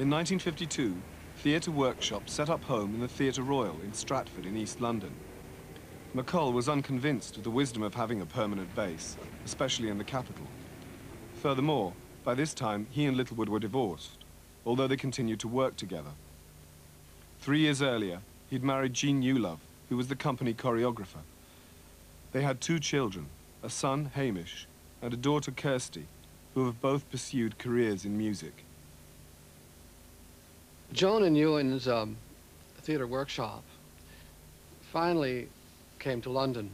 In 1952, Theatre Workshop set up home in the Theatre Royal in Stratford in East London. Macoll was unconvinced of the wisdom of having a permanent base, especially in the capital. Furthermore, by this time, he and Littlewood were divorced, although they continued to work together. 3 years earlier, he'd married Jean Newlove, who was the company choreographer. They had 2 children, a son, Hamish, and a daughter, Kirsty, who have both pursued careers in music. Joan and Ewan's Theatre Workshop finally came to London.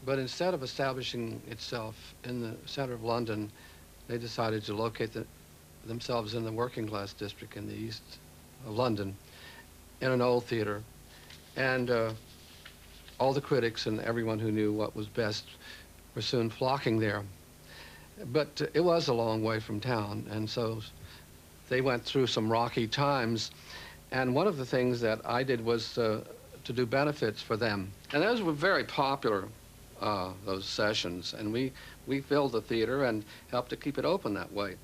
But instead of establishing itself in the center of London, they decided to locate themselves in the working class district in the east of London, in an old theater. And all the critics and everyone who knew what was best were soon flocking there. But it was a long way from town, and so they went through some rocky times. And one of the things that I did was to do benefits for them. And those were very popular, those sessions. And we filled the theater and helped to keep it open that way.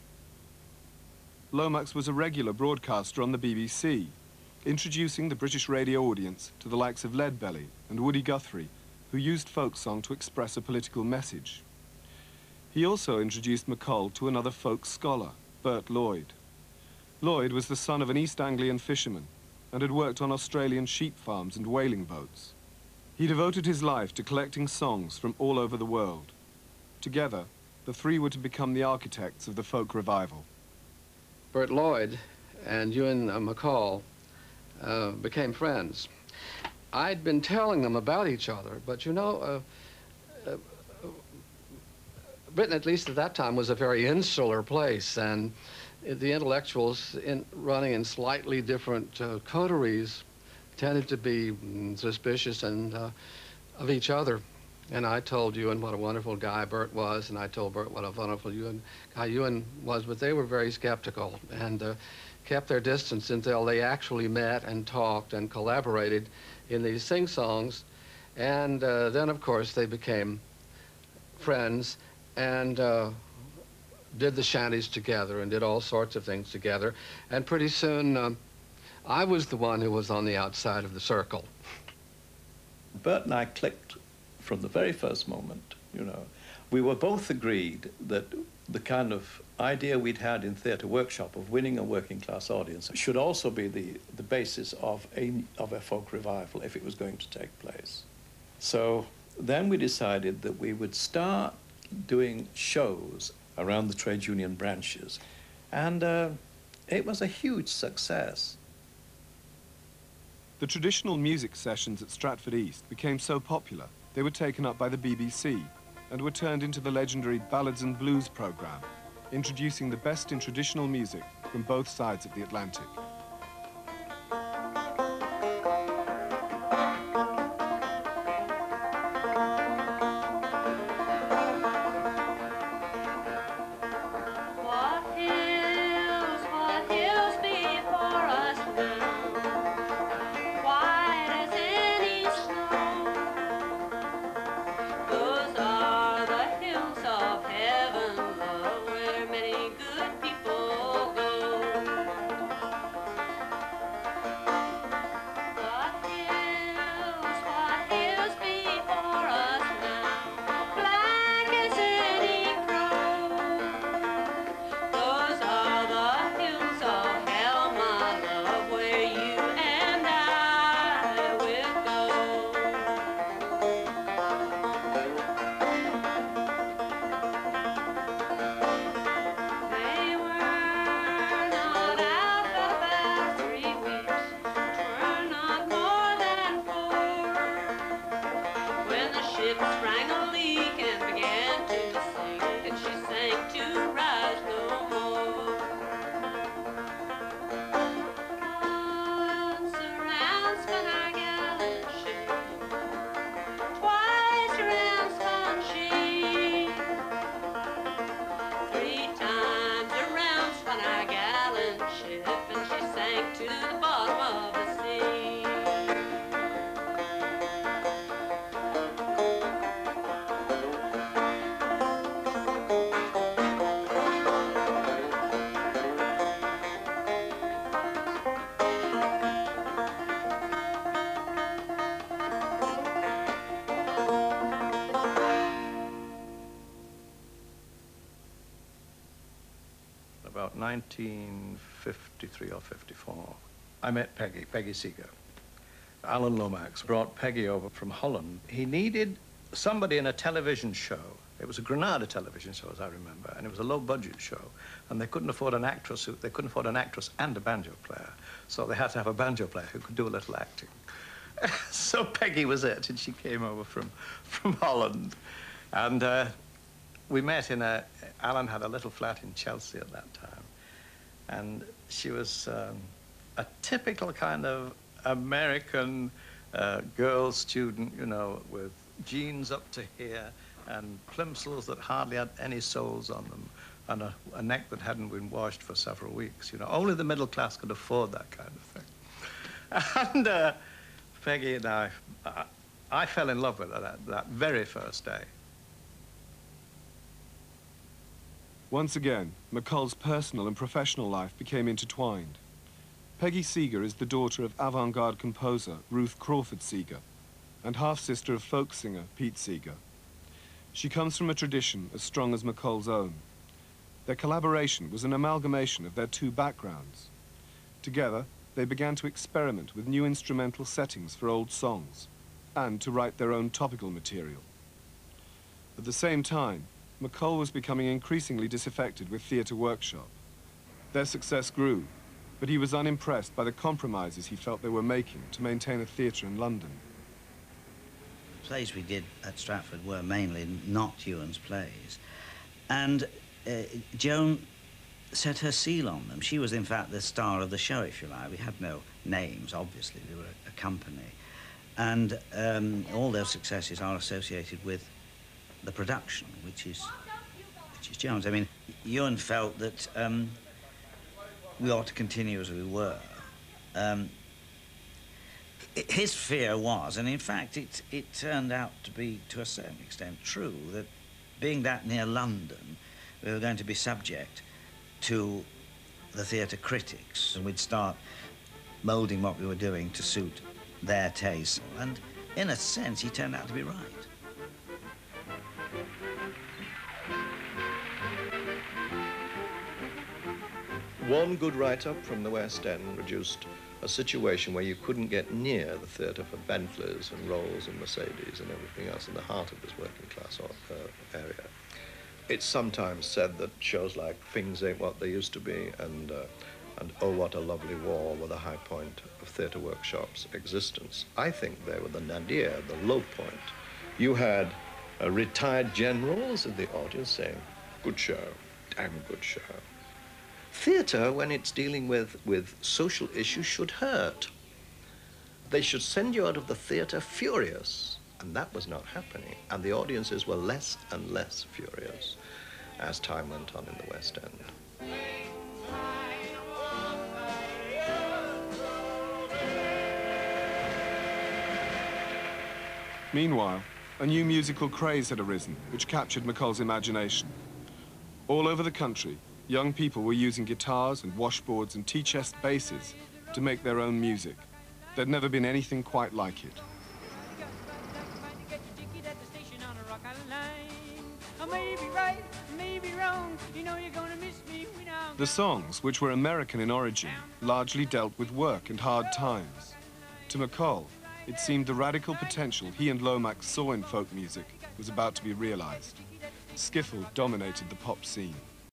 Lomax was a regular broadcaster on the BBC, introducing the British radio audience to the likes of Leadbelly and Woody Guthrie, who used folk song to express a political message. He also introduced Macoll to another folk scholar, Bert Lloyd. Lloyd was the son of an East Anglian fisherman and had worked on Australian sheep farms and whaling boats. He devoted his life to collecting songs from all over the world. Together, the three were to become the architects of the folk revival. Bert Lloyd and Ewan Macoll became friends. I'd been telling them about each other, but you know, Britain, at least at that time, was a very insular place, and the intellectuals running in slightly different coteries tended to be suspicious and of each other. And I told Ewan what a wonderful guy Bert was, and I told Bert what a wonderful guy Ewan was, but they were very skeptical and kept their distance until they actually met and talked and collaborated in these sing-songs. And then, of course, they became friends and did the shanties together and did all sorts of things together. And pretty soon, I was the one who was on the outside of the circle. Bert and I clicked from the very first moment, you know. We were both agreed that the kind of idea we'd had in Theatre Workshop of winning a working class audience should also be the basis of a folk revival if it was going to take place. So then we decided that we would start doing shows around the trade union branches, and it was a huge success. The traditional music sessions at Stratford East became so popular they were taken up by the BBC and were turned into the legendary Ballads and Blues programme, introducing the best in traditional music from both sides of the Atlantic. about 1953 or 54. I met Peggy Seeger. Alan Lomax brought Peggy over from Holland. He needed somebody in a television show. It was a Granada television show, as I remember, and it was a low-budget show. And they couldn't afford an actress. They couldn't afford an actress and a banjo player, so they had to have a banjo player who could do a little acting. So Peggy was it, and she came over from Holland, and we met in Alan had a little flat in Chelsea at that time, and she was a typical kind of American girl student, you know, with jeans up to here and plimsolls that hardly had any soles on them and a neck that hadn't been washed for several weeks, you know. Only the middle class could afford that kind of thing. And Peggy and I fell in love with her that very first day. Once again, Macoll's personal and professional life became intertwined. Peggy Seeger is the daughter of avant-garde composer Ruth Crawford Seeger and half-sister of folk singer Pete Seeger. She comes from a tradition as strong as Macoll's own. Their collaboration was an amalgamation of their two backgrounds. Together, they began to experiment with new instrumental settings for old songs and to write their own topical material. At the same time, Macoll was becoming increasingly disaffected with theatre workshop. Their success grew, but he was unimpressed by the compromises he felt they were making to maintain a theatre in London. The plays we did at Stratford were mainly not Ewan's plays, and Joan set her seal on them. She was, in fact, the star of the show, if you like. We had no names, obviously. We were a company. And all those successes are associated with the production, which is Joan's. I mean, Ewan felt that we ought to continue as we were. His fear was, and in fact it turned out to be to a certain extent true, that being that near London, we were going to be subject to the theatre critics, and we'd start moulding what we were doing to suit their taste. And in a sense, he turned out to be right. One good write-up from the West End produced a situation where you couldn't get near the theatre for Bentleys and Rolls and Mercedes and everything else in the heart of this working class area. It's sometimes said that shows like Things Ain't What They Used to Be and Oh What a Lovely War were the high point of Theatre Workshop's existence. I think they were the nadir, the low point. You had retired generals in the audience saying, good show, damn good show. Theatre, when it's dealing with social issues, should hurt. They should send you out of the theatre furious. And that was not happening. And the audiences were less and less furious as time went on in the West End. Meanwhile, a new musical craze had arisen, which captured Macoll's imagination. All over the country, young people were using guitars and washboards and tea-chest basses to make their own music. There'd never been anything quite like it. The songs, which were American in origin, largely dealt with work and hard times. To Macoll, it seemed the radical potential he and Lomax saw in folk music was about to be realized. Skiffle dominated the pop scene.